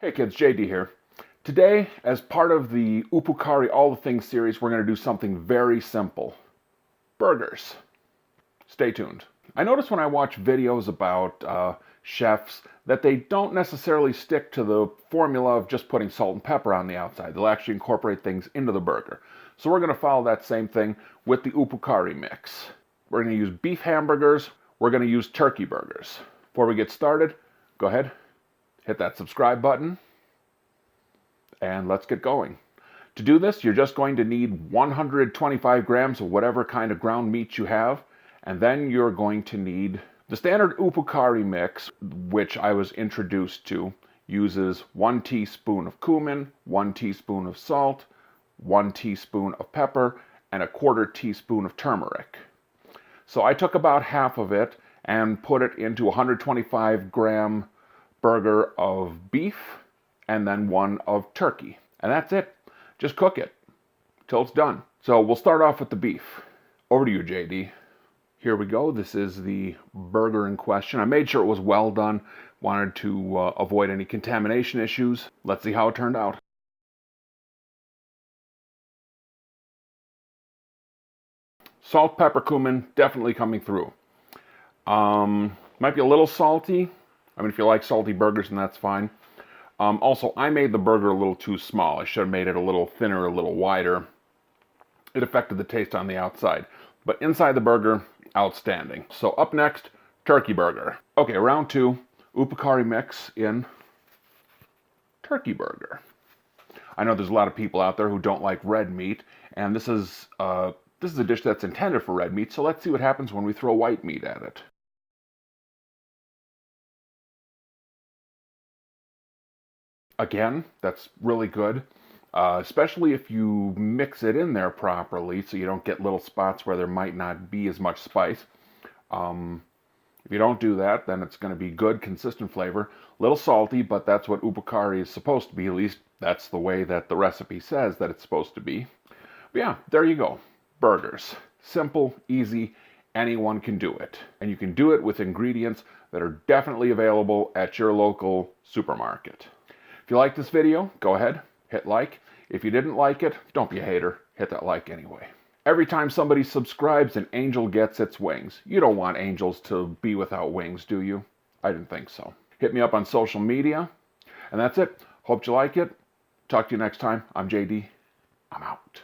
Hey kids, JD here. Today, as part of the Uppu Kari All the Things series, we're going to do something very simple. Burgers. Stay tuned. I notice when I watch videos about chefs that they don't necessarily stick to the formula of just putting salt and pepper on the outside. They'll actually incorporate things into the burger. So we're going to follow that same thing with the Uppu Kari mix. We're going to use beef hamburgers. We're going to use turkey burgers. Before we get started, go ahead, hit that subscribe button, and let's get going. To do this, you're just going to need 125 grams of whatever kind of ground meat you have, and then you're going to need the standard Uppu Kari mix, which I was introduced to, uses 1 teaspoon of cumin, 1 teaspoon of salt, 1 teaspoon of pepper, and a 1/4 teaspoon of turmeric. So I took about half of it and put it into a 125 gram burger of beef and then one of turkey. And that's it. Just cook it till it's done. So we'll start off with the beef. Over to you, JD. Here we go. This is the burger in question. I made sure it was well done. Wanted to avoid any contamination issues. Let's see how it turned out. Salt, pepper, cumin, definitely coming through. Might be a little salty. I mean, if you like salty burgers, then that's fine. Also, I made the burger a little too small. I should have made it a little thinner, a little wider. It affected the taste on the outside. But inside the burger, outstanding. So up next, turkey burger. Okay, round 2, Uppu Kari mix in turkey burger. I know there's a lot of people out there who don't like red meat, and this is a dish that's intended for red meat, so let's see what happens when we throw white meat at it. Again, that's really good, especially if you mix it in there properly so you don't get little spots where there might not be as much spice. If you don't do that, then it's going to be good, consistent flavor. A little salty, but that's what Uppu Kari is supposed to be. At least that's the way that the recipe says that it's supposed to be. But yeah, there you go. Burgers. Simple, easy, anyone can do it. And you can do it with ingredients that are definitely available at your local supermarket. If you like this video, go ahead, hit like. If you didn't like it, don't be a hater, hit that like anyway. Every time somebody subscribes, an angel gets its wings. You don't want angels to be without wings, do you? I didn't think so. Hit me up on social media. And that's it. Hope you like it. Talk to you next time. I'm JD. I'm out.